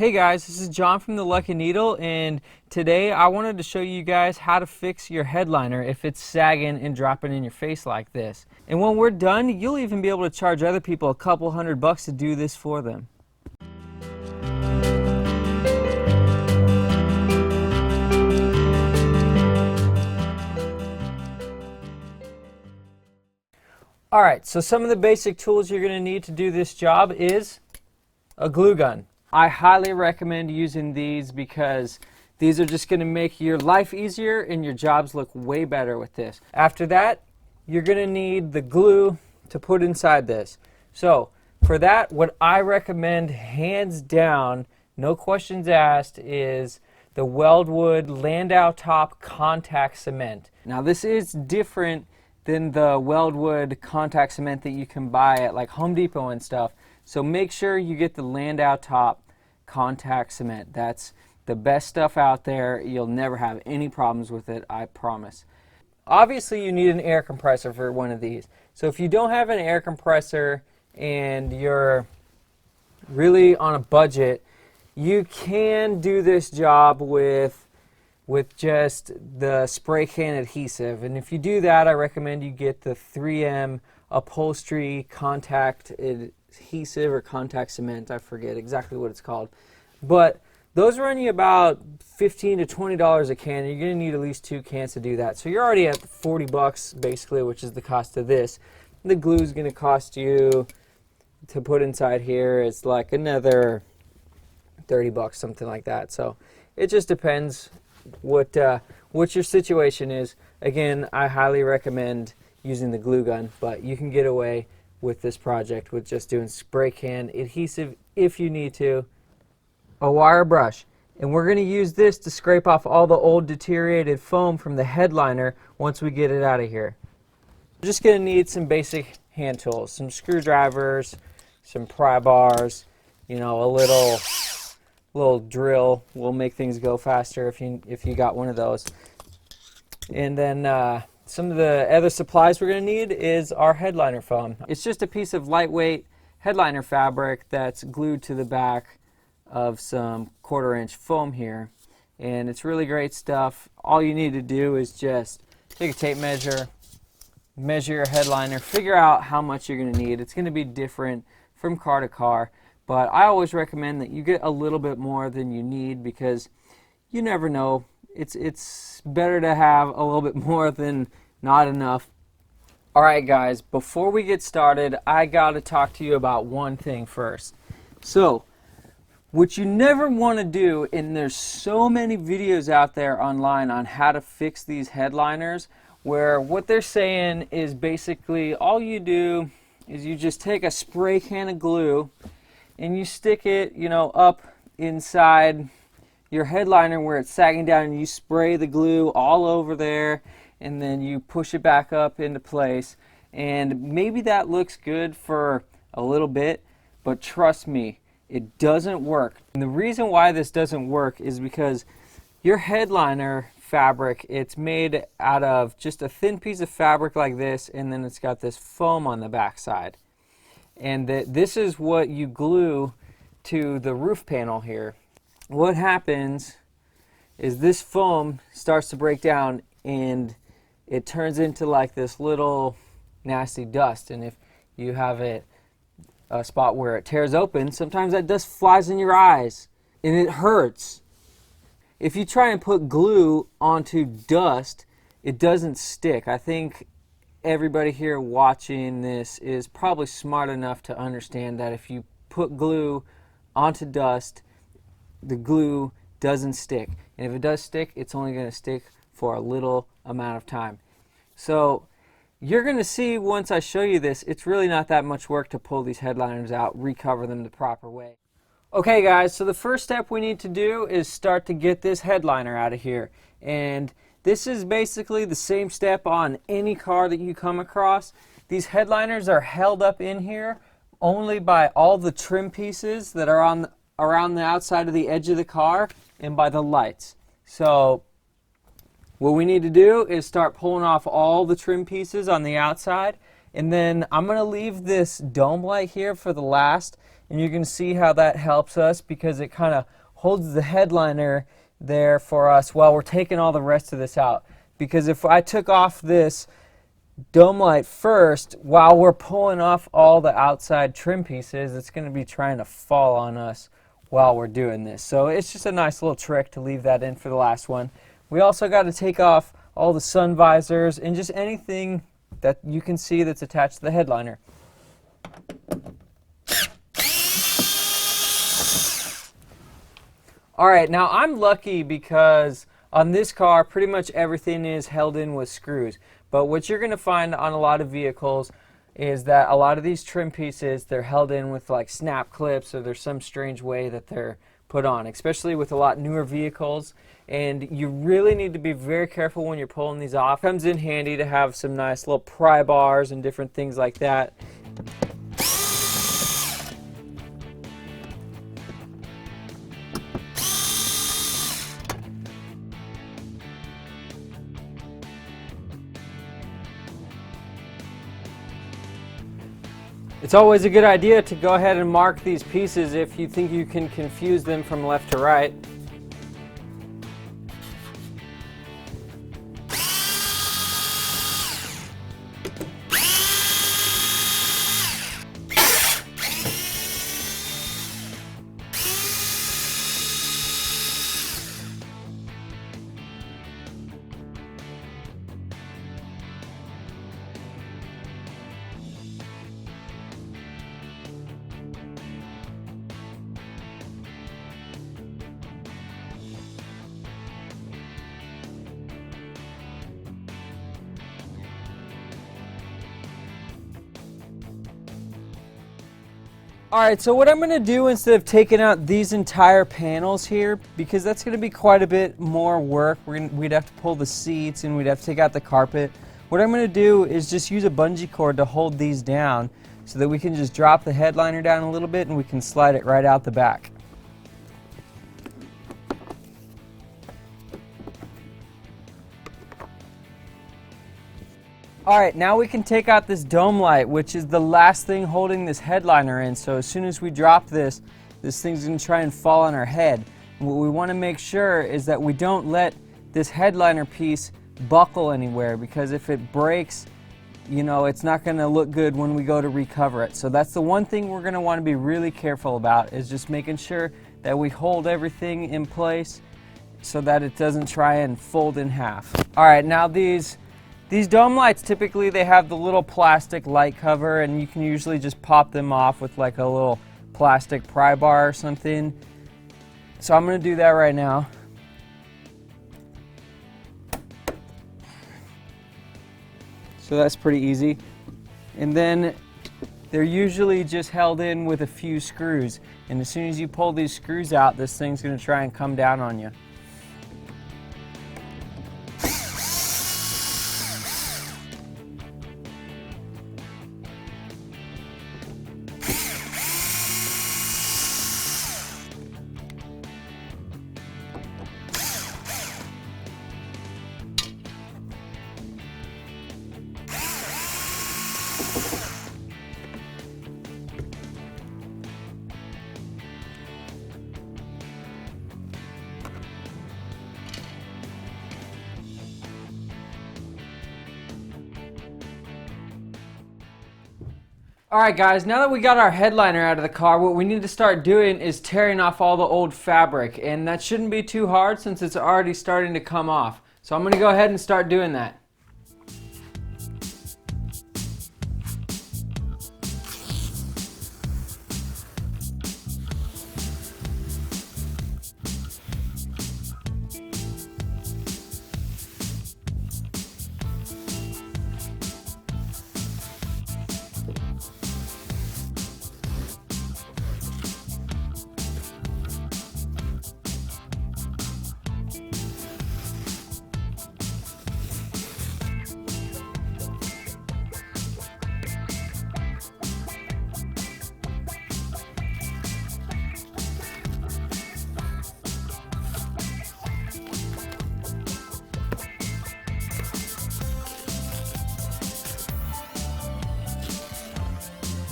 Hey guys, this is John from the Lucky Needle, and today I wanted to show you guys how to fix your headliner if it's sagging and dropping in your face like this. And when we're done, you'll even be able to charge other people a couple $100 to do this for them. Alright, so some of the basic tools you're going to need to do this job is a glue gun. I highly recommend using these because these are just going to make your life easier and your jobs look way better with this. After that, you're going to need the glue to put inside this. So for that, what I recommend hands down, no questions asked, is the Weldwood Landau Top Contact Cement. Now this is different than the Weldwood contact cement that you can buy at like Home Depot and stuff. So make sure you get the Landau Top contact cement. That's the best stuff out there. You'll never have any problems with it, I promise. Obviously you need an air compressor for one of these. So if you don't have an air compressor and you're really on a budget, you can do this job with just the spray can adhesive. And if you do that, I recommend you get the 3M Upholstery contact adhesive or contact cement. I forget exactly what it's called. But those run you about $15 to $20 a can. You're going to need at least 2 cans to do that. So you're already at $40 basically, which is the cost of this. The glue is going to cost you to put inside here. It's like another $30, something like that. So it just depends what your situation is. Again, I highly recommend using the glue gun, but you can get away with this project with just doing spray can adhesive if you need to, a wire brush, and we're going to use this to scrape off all the old deteriorated foam from the headliner once we get it out of here. We're just going to need some basic hand tools, some screwdrivers, some pry bars, you know, a little drill will make things go faster if you got one of those. And then some of the other supplies we're going to need is our headliner foam. It's just a piece of lightweight headliner fabric that's glued to the back of some 1/4-inch foam here, and it's really great stuff. All you need to do is just take a tape measure, measure your headliner, figure out how much you're going to need. It's going to be different from car to car, but I always recommend that you get a little bit more than you need because you never know. It's better to have a little bit more than not enough. Alright guys, before we get started, I gotta talk to you about one thing first. So, what you never want to do, and there's so many videos out there online on how to fix these headliners, where what they're saying is basically all you do is you just take a spray can of glue and you stick it, you know, up inside your headliner where it's sagging down, and you spray the glue all over there, and then you push it back up into place. And maybe that looks good for a little bit, but trust me, it doesn't work. And the reason why this doesn't work is because your headliner fabric, it's made out of just a thin piece of fabric like this, and then it's got this foam on the back side. And this is what you glue to the roof panel here. What happens is this foam starts to break down and it turns into like this little nasty dust. And if you have a spot where it tears open, sometimes that dust flies in your eyes and it hurts. If you try and put glue onto dust, it doesn't stick. I think everybody here watching this is probably smart enough to understand that if you put glue onto dust, the glue doesn't stick. And if it does stick, it's only going to stick for a little amount of time. So you're going to see once I show you this, it's really not that much work to pull these headliners out, recover them the proper way. Okay guys, so the first step we need to do is start to get this headliner out of here. And this is basically the same step on any car that you come across. These headliners are held up in here only by all the trim pieces that are around the outside of the edge of the car and by the lights. So what we need to do is start pulling off all the trim pieces on the outside, and then I'm going to leave this dome light here for the last. and you can see how that helps us because it kind of holds the headliner there for us while we're taking all the rest of this out. Because if I took off this dome light first while we're pulling off all the outside trim pieces, it's going to be trying to fall on us while we're doing this. So it's just a nice little trick to leave that in for the last one. We also got to take off all the sun visors and just anything that you can see that's attached to the headliner. Alright, now I'm lucky because on this car pretty much everything is held in with screws. But what you're going to find on a lot of vehicles is that a lot of these trim pieces, they're held in with like snap clips, or there's some strange way that they're put on, especially with a lot newer vehicles. And you really need to be very careful when you're pulling these off. It comes in handy to have some nice little pry bars and different things like that. It's always a good idea to go ahead and mark these pieces if you think you can confuse them from left to right. Alright, so what I'm going to do instead of taking out these entire panels here, because that's going to be quite a bit more work, we'd have to pull the seats and we'd have to take out the carpet. What I'm going to do is just use a bungee cord to hold these down so that we can just drop the headliner down a little bit and we can slide it right out the back. Alright, now we can take out this dome light, which is the last thing holding this headliner in. So as soon as we drop this, this thing's going to try and fall on our head. And what we want to make sure is that we don't let this headliner piece buckle anywhere, because if it breaks, you know, it's not going to look good when we go to recover it. So that's the one thing we're going to want to be really careful about, is just making sure that we hold everything in place so that it doesn't try and fold in half. Alright, now these dome lights, typically they have the little plastic light cover, and you can usually just pop them off with like a little plastic pry bar or something. So I'm going to do that right now. So that's pretty easy. And then they're usually just held in with a few screws. And as soon as you pull these screws out, this thing's going to try and come down on you. Alright guys, now that we got our headliner out of the car, what we need to start doing is tearing off all the old fabric. And that shouldn't be too hard since it's already starting to come off. So I'm going to go ahead and start doing that.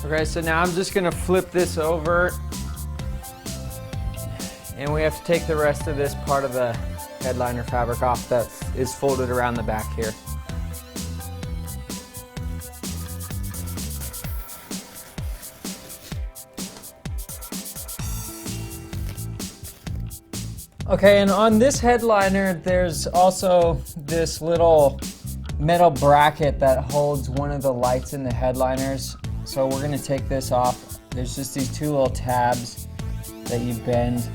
Okay, so now I'm just gonna flip this over, and we have to take the rest of this part of the headliner fabric off that is folded around the back here. Okay, and on this headliner, there's also this little metal bracket that holds one of the lights in the headliners. So we're gonna take this off. There's just these two little tabs that you bend,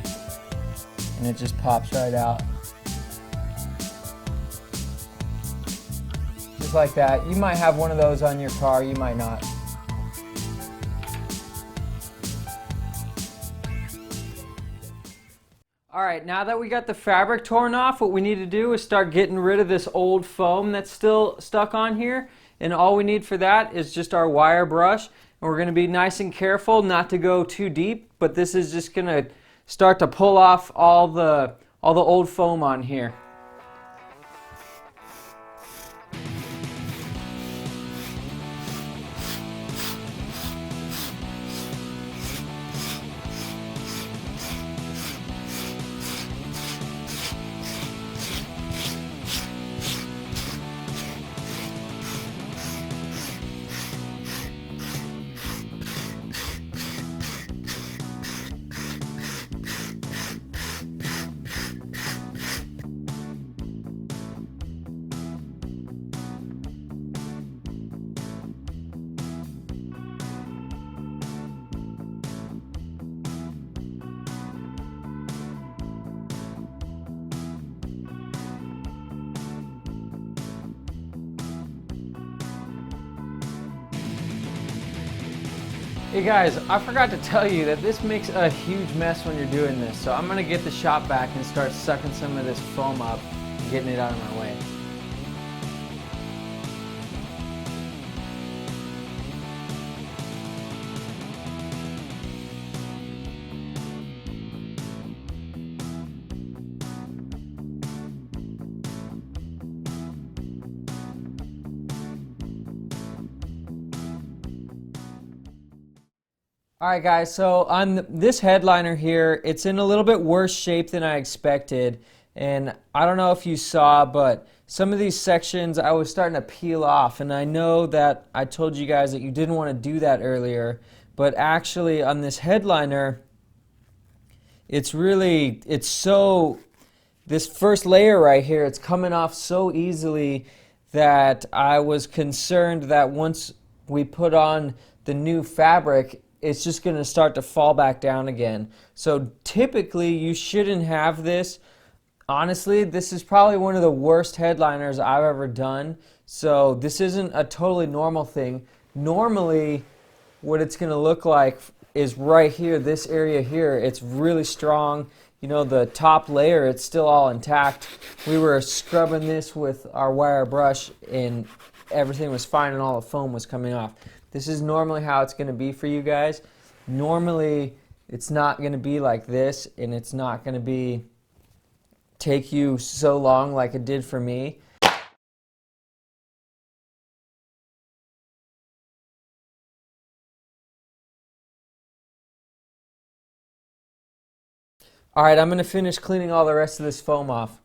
and it just pops right out. Just like that. You might have one of those on your car, you might not. Alright, now that we got the fabric torn off, what we need to do is start getting rid of this old foam that's still stuck on here. And all we need for that is just our wire brush. And we're going to be nice and careful not to go too deep, but this is just going to start to pull off all the old foam on here. Hey guys, I forgot to tell you that this makes a huge mess when you're doing this, so I'm going to get the shop vac and start sucking some of this foam up and getting it out of my way. Alright guys, so on this headliner here, it's in a little bit worse shape than I expected. And I don't know if you saw, but some of these sections I was starting to peel off. And I know that I told you guys that you didn't want to do that earlier. But actually on this headliner, this first layer right here, it's coming off so easily that I was concerned that once we put on the new fabric, it's just going to start to fall back down again. So typically you shouldn't have this. Honestly, this is probably one of the worst headliners I've ever done. So this isn't a totally normal thing. Normally what it's going to look like is right here, this area here. It's really strong. You know, the top layer, it's still all intact. We were scrubbing this with our wire brush and everything was fine and all the foam was coming off. This is normally how it's going to be for you guys. Normally, it's not going to be like this, and it's not going to take you so long like it did for me. Alright, I'm going to finish cleaning all the rest of this foam off.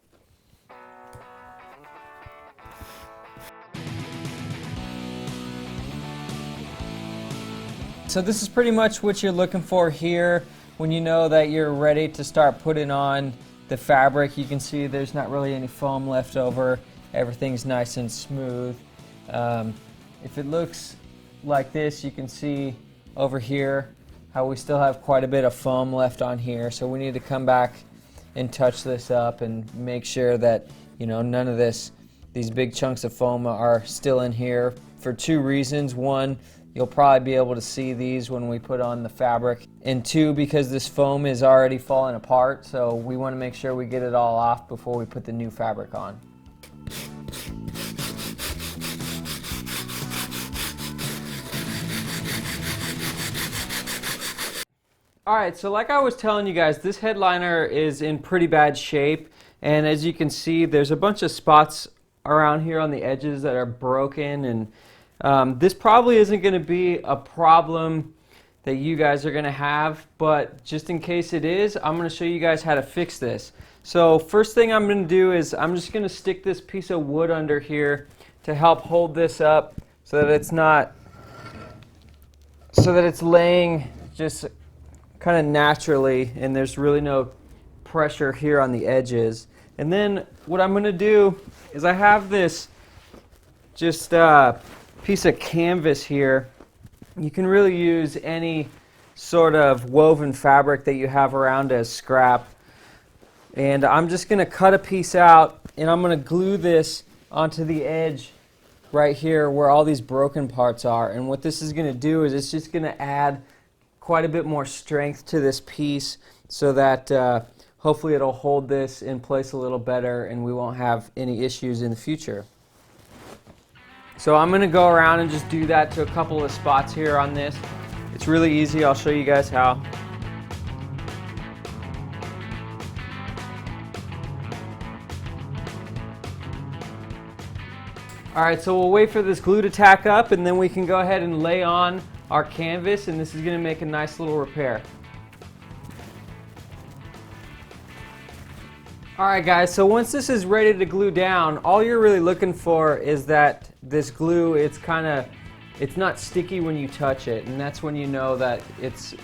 So this is pretty much what you're looking for here when you know that you're ready to start putting on the fabric. You can see there's not really any foam left over. Everything's nice and smooth. If it looks like this, you can see over here how we still have quite a bit of foam left on here. So we need to come back and touch this up and make sure that, you know, none of these big chunks of foam are still in here for two reasons. One, you'll probably be able to see these when we put on the fabric. And two, because this foam is already falling apart, so we want to make sure we get it all off before we put the new fabric on. Alright, so like I was telling you guys, this headliner is in pretty bad shape. And as you can see, there's a bunch of spots around here on the edges that are broken, and This probably isn't going to be a problem that you guys are going to have, but just in case it is, I'm going to show you guys how to fix this. So first thing I'm going to do is I'm just going to stick this piece of wood under here to help hold this up so that it's not, so that it's laying just kind of naturally and there's really no pressure here on the edges. And then what I'm going to do is I have this just piece of canvas here. You can really use any sort of woven fabric that you have around as scrap. And I'm just going to cut a piece out and I'm going to glue this onto the edge right here where all these broken parts are. And what this is going to do is it's just going to add quite a bit more strength to this piece so that hopefully it'll hold this in place a little better and we won't have any issues in the future. So I'm going to go around and just do that to a couple of spots here on this. It's really easy. I'll show you guys how. Alright, so we'll wait for this glue to tack up and then we can go ahead and lay on our canvas, and this is going to make a nice little repair. Alright guys, so once this is ready to glue down, all you're really looking for is that this glue, it's not sticky when you touch it, and that's when you know that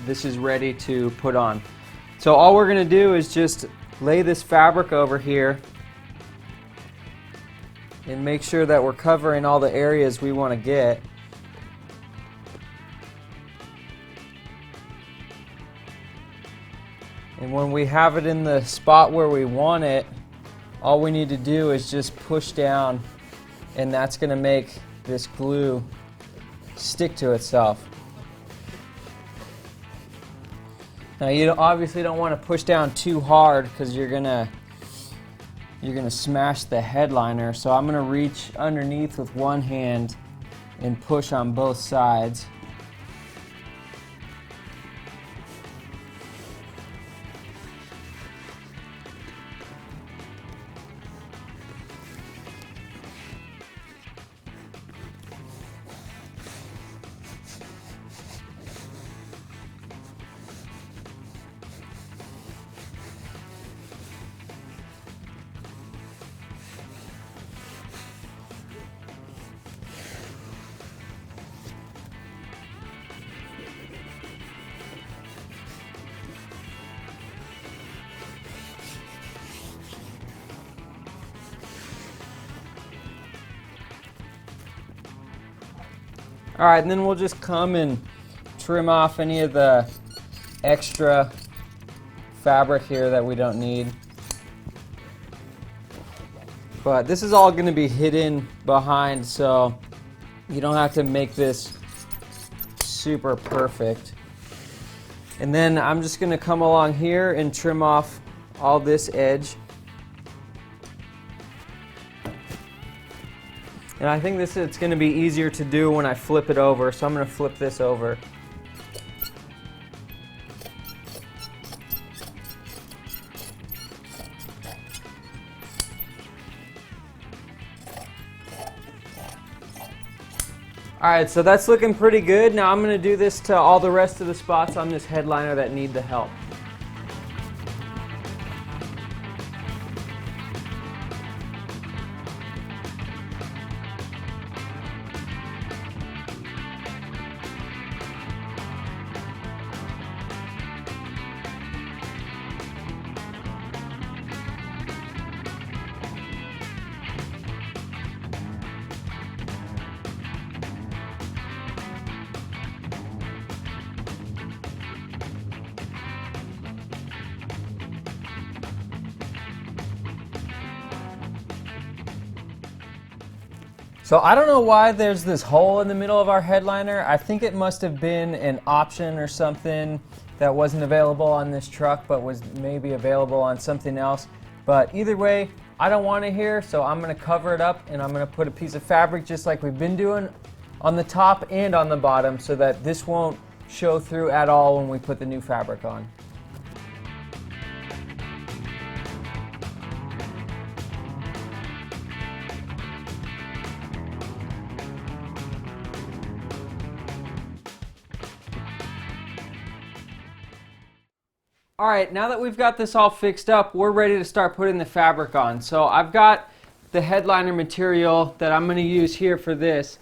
this is ready to put on. So all we're going to do is just lay this fabric over here and make sure that we're covering all the areas we want to get. And when we have it in the spot where we want it, all we need to do is just push down, and that's going to make this glue stick to itself. Now you obviously don't want to push down too hard because you're gonna smash the headliner. So I'm gonna reach underneath with one hand and push on both sides. Alright, and then we'll just come and trim off any of the extra fabric here that we don't need. But this is all going to be hidden behind, so you don't have to make this super perfect. And then I'm just going to come along here and trim off all this edge. And I think it's going to be easier to do when I flip it over, so I'm going to flip this over. Alright, so that's looking pretty good. Now I'm going to do this to all the rest of the spots on this headliner that need the help. So I don't know why there's this hole in the middle of our headliner. I think it must have been an option or something that wasn't available on this truck but was maybe available on something else. But either way, I don't want it here, so I'm going to cover it up and I'm going to put a piece of fabric just like we've been doing on the top and on the bottom so that this won't show through at all when we put the new fabric on. All right, now that we've got this all fixed up, we're ready to start putting the fabric on. So I've got the headliner material that I'm going to use here for this.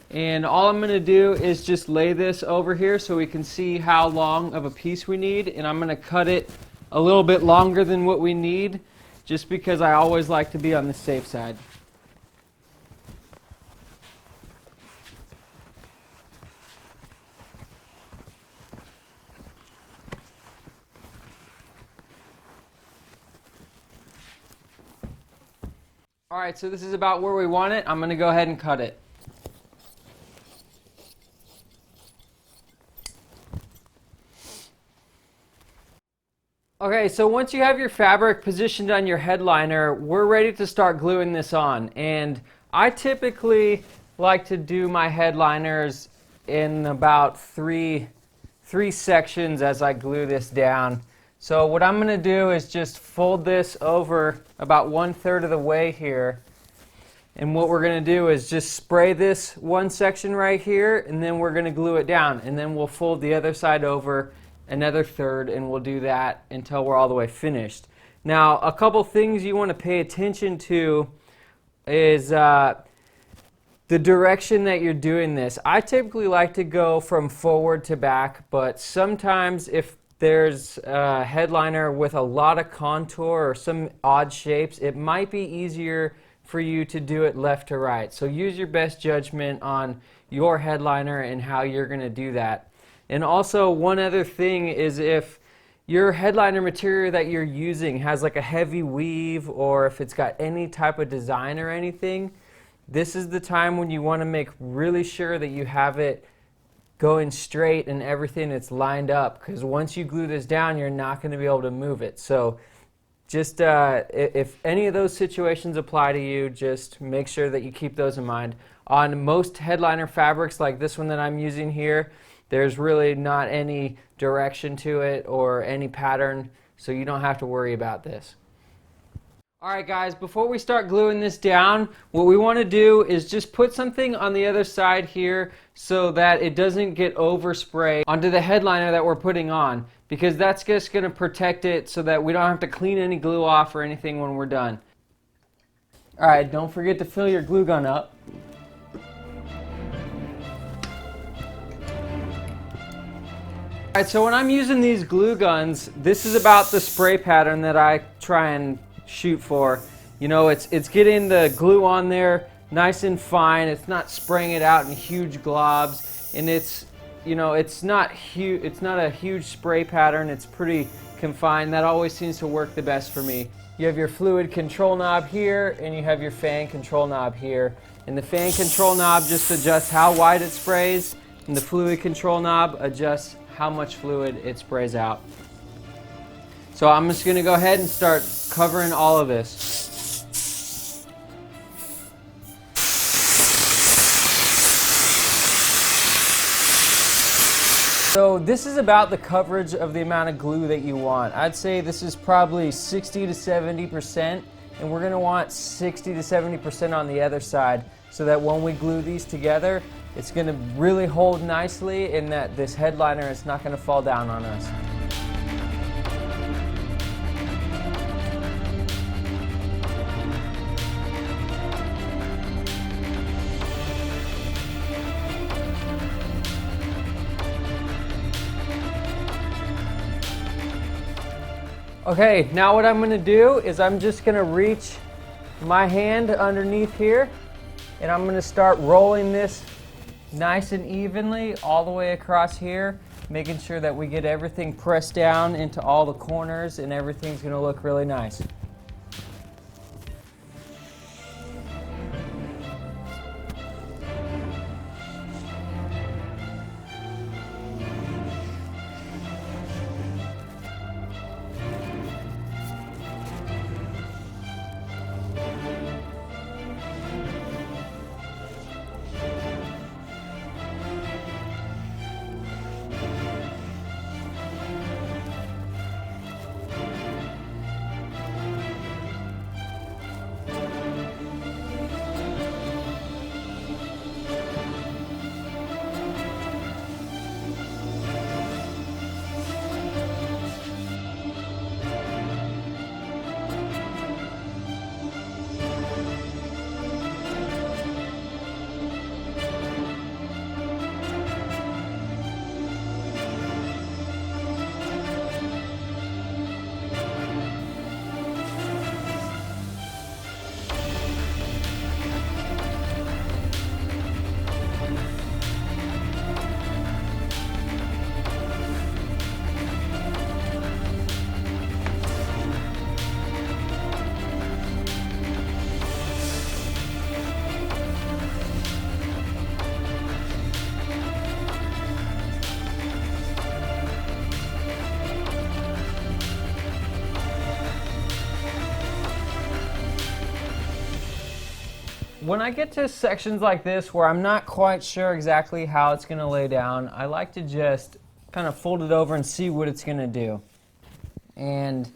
And all I'm going to do is just lay this over here so we can see how long of a piece we need. And I'm going to cut it a little bit longer than what we need, just because I always like to be on the safe side. All right, so this is about where we want it. I'm going to go ahead and cut it. Okay, so once you have your fabric positioned on your headliner, we're ready to start gluing this on. And I typically like to do my headliners in about three sections as I glue this down. So what I'm going to do is just fold this over about 1/3 of the way here. And what we're going to do is just spray this one section right here, and then we're going to glue it down. And then we'll fold the other side over another third, and we'll do that until we're all the way finished. Now, a couple things you want to pay attention to is the direction that you're doing this. I typically like to go from forward to back, but sometimes if there's a headliner with a lot of contour or some odd shapes, it might be easier for you to do it left to right. So use your best judgment on your headliner and how you're going to do that. And also, one other thing is if your headliner material that you're using has like a heavy weave, or if it's got any type of design or anything, this is the time when you want to make really sure that you have it going straight and everything that's lined up, because once you glue this down, you're not going to be able to move it. So just if any of those situations apply to you, just make sure that you keep those in mind. On most headliner fabrics like this one that I'm using here, there's really not any direction to it or any pattern, so you don't have to worry about this. Alright guys, before we start gluing this down, what we want to do is just put something on the other side here so that it doesn't get overspray onto the headliner that we're putting on, because that's just going to protect it so that we don't have to clean any glue off or anything when we're done. Alright, don't forget to fill your glue gun up. Alright, so when I'm using these glue guns, this is about the spray pattern that I try and shoot for. You know, it's getting the glue on there nice and fine. It's not spraying it out in huge globs, and it's, you know, it's not a huge spray pattern. It's pretty confined. That always seems to work the best for me. You have your fluid control knob here, and you have your fan control knob here. And the fan control knob just adjusts how wide it sprays, and the fluid control knob adjusts how much fluid it sprays out. So I'm just going to go ahead and start covering all of this. So this is about the coverage of the amount of glue that you want. I'd say this is probably 60 to 70%, and we're going to want 60 to 70% on the other side, so that when we glue these together, it's going to really hold nicely, and that this headliner is not going to fall down on us. Okay, now what I'm going to do is I'm just going to reach my hand underneath here, and I'm going to start rolling this nice and evenly all the way across here, making sure that we get everything pressed down into all the corners, and everything's going to look really nice. when I get to sections like this where I'm not quite sure exactly how it's going to lay down, I like to just kind of fold it over and see what it's going to do. And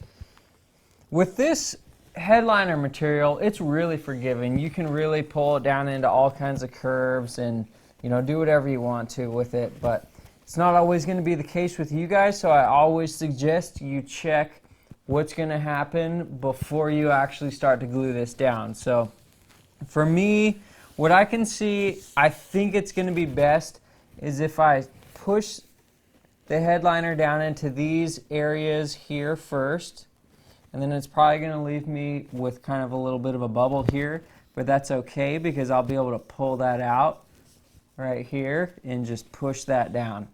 with this headliner material, it's really forgiving. You can really pull it down into all kinds of curves and, you know, do whatever you want to with it. But it's not always going to be the case with you guys, so I always suggest you check what's going to happen before you actually start to glue this down. So for me, what I can see, I think it's going to be best is if I push the headliner down into these areas here first, and then it's probably going to leave me with kind of a little bit of a bubble here, but that's okay because I'll be able to pull that out right here and just push that down.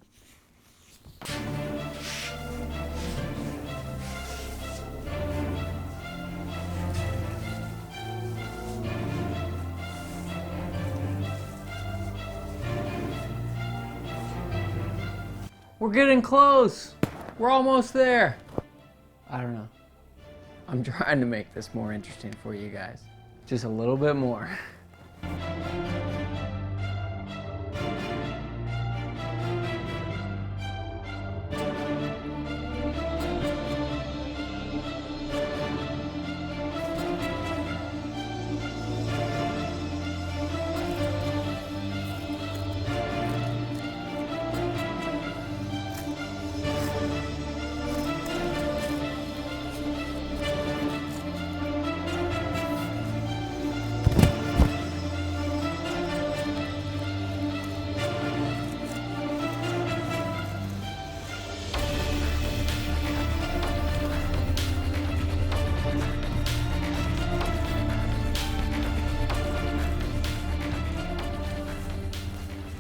We're getting close. We're almost there. I don't know. I'm trying to make this more interesting for you guys. Just a little bit more.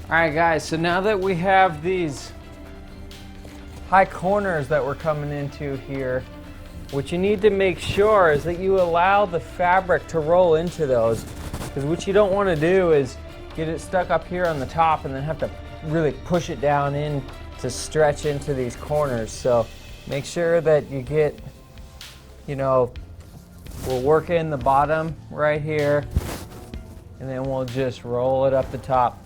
Alright guys, so now that we have these high corners that we're coming into here, what you need to make sure is that you allow the fabric to roll into those, because what you don't want to do is get it stuck up here on the top and then have to really push it down in to stretch into these corners. So make sure that you get, you know, we'll work in the bottom right here and then we'll just roll it up the top,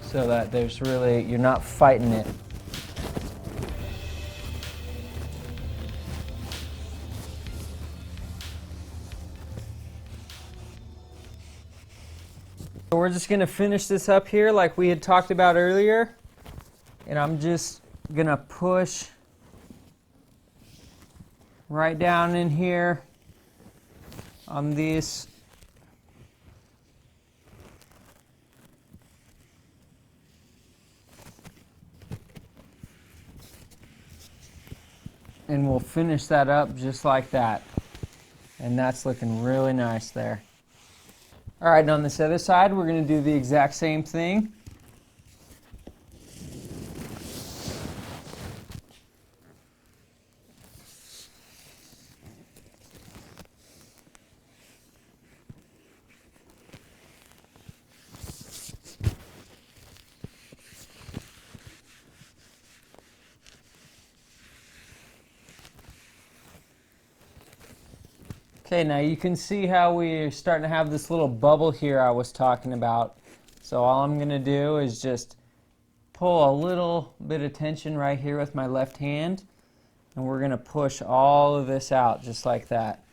so that there's really, you're not fighting it. So we're just going to finish this up here like we had talked about earlier. And I'm just going to push right down in here on these. And we'll finish that up just like that. And that's looking really nice there. All right, and on this other side, we're going to do the exact same thing. Okay, now you can see how we're starting to have this little bubble here I was talking about. So all I'm going to do is just pull a little bit of tension right here with my left hand, and we're going to push all of this out just like that.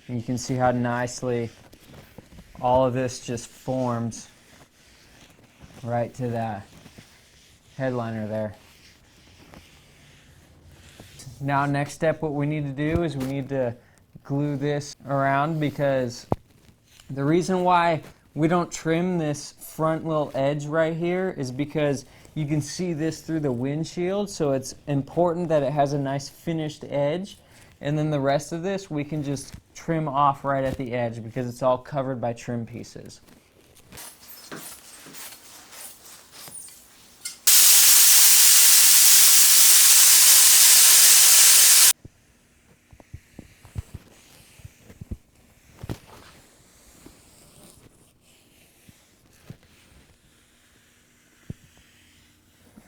And you can see how nicely all of this just forms right to that headliner there. Now next step, what we need to do is we need to glue this around, because the reason why we don't trim this front little edge right here is because you can see this through the windshield, so it's important that it has a nice finished edge, and then the rest of this we can just trim off right at the edge because it's all covered by trim pieces.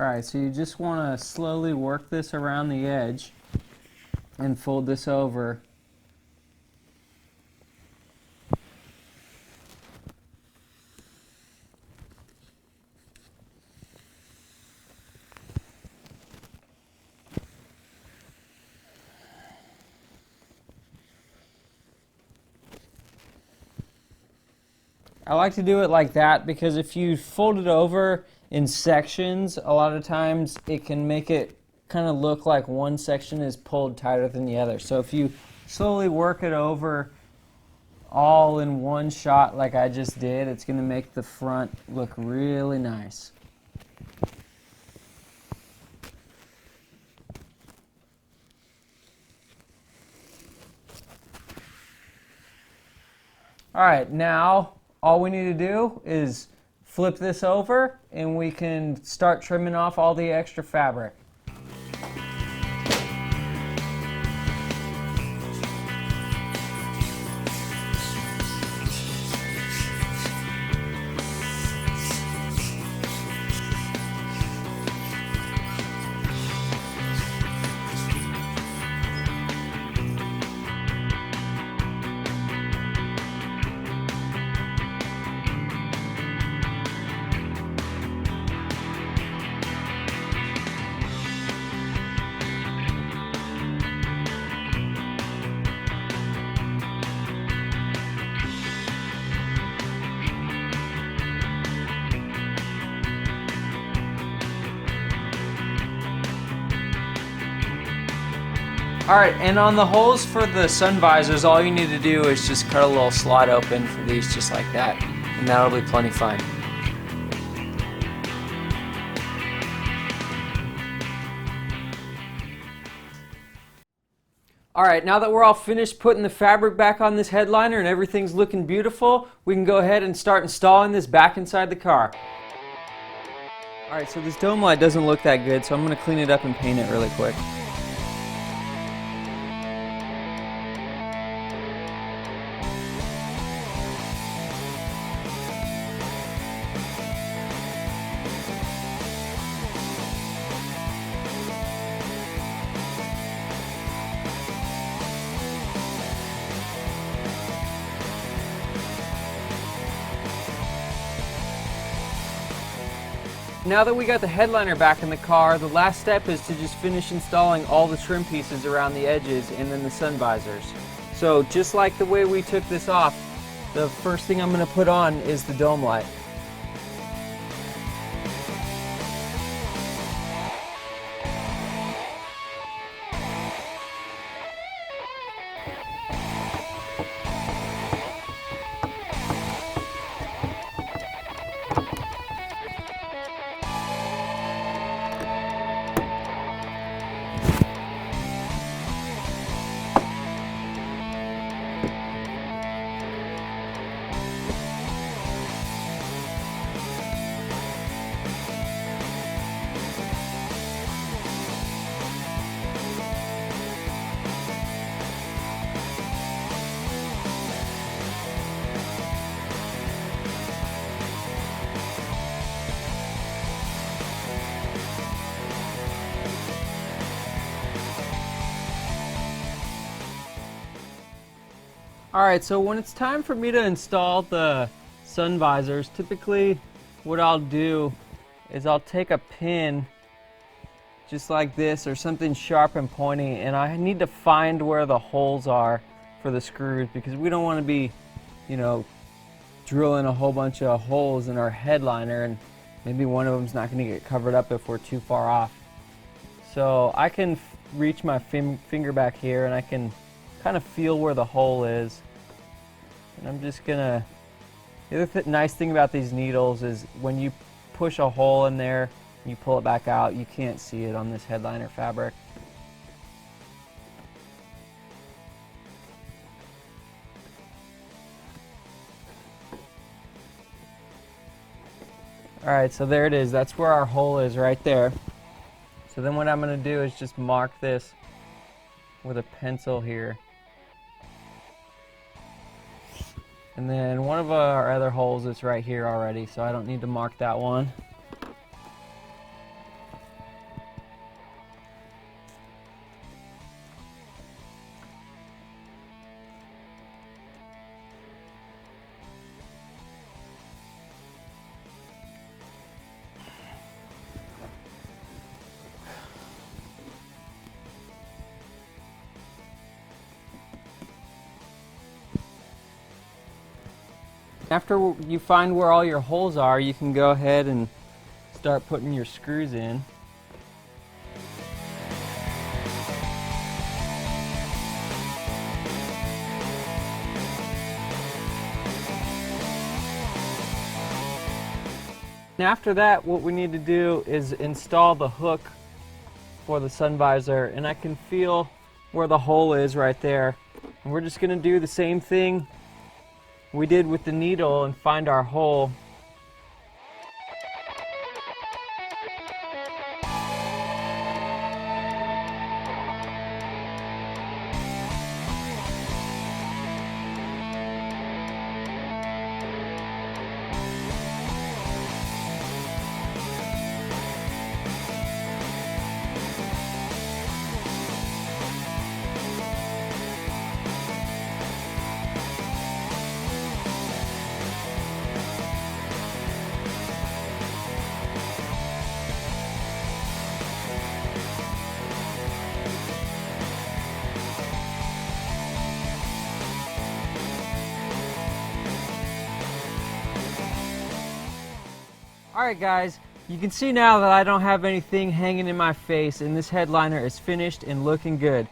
Alright, so you just want to slowly work this around the edge and fold this over. I like to do it like that because if you fold it over in sections, a lot of times it can make it kind of look like one section is pulled tighter than the other. So if you slowly work it over all in one shot like I just did, it's going to make the front look really nice. All right, now all we need to do is flip this over and we can start trimming off all the extra fabric. All right, and on the holes for the sun visors, all you need to do is just cut a little slot open for these just like that, and that'll be plenty fine. All right, now that we're all finished putting the fabric back on this headliner and everything's looking beautiful, we can go ahead and start installing this back inside the car. All right, so this dome light doesn't look that good, so I'm going to clean it up and paint it really quick. Now that we got the headliner back in the car, the last step is to just finish installing all the trim pieces around the edges and then the sun visors. So just like the way we took this off, the first thing I'm going to put on is the dome light. Alright, so when it's time for me to install the sun visors, typically what I'll do is I'll take a pin just like this or something sharp and pointy, and I need to find where the holes are for the screws because we don't want to be, you know, drilling a whole bunch of holes in our headliner and maybe one of them's not going to get covered up if we're too far off. So I can reach my finger back here and I can kind of feel where the hole is, and I'm just gonna, the other nice thing about these needles is when you push a hole in there and you pull it back out, you can't see it on this headliner fabric. Alright, so there it is, that's where our hole is right there. So then what I'm going to do is just mark this with a pencil here. And then one of our other holes is right here already, so I don't need to mark that one. After you find where all your holes are, you can go ahead and start putting your screws in. And after that, what we need to do is install the hook for the sun visor, and I can feel where the hole is right there. And we're just going to do the same thing we did with the needle and find our hole. Alright guys, you can see now that I don't have anything hanging in my face and this headliner is finished and looking good.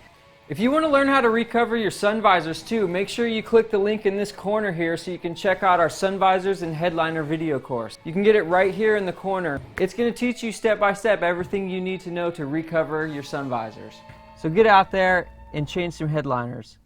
If you want to learn how to recover your sun visors too, make sure you click the link in this corner here so you can check out our sun visors and headliner video course. You can get it right here in the corner. It's going to teach you step by step everything you need to know to recover your sun visors. So get out there and change some headliners.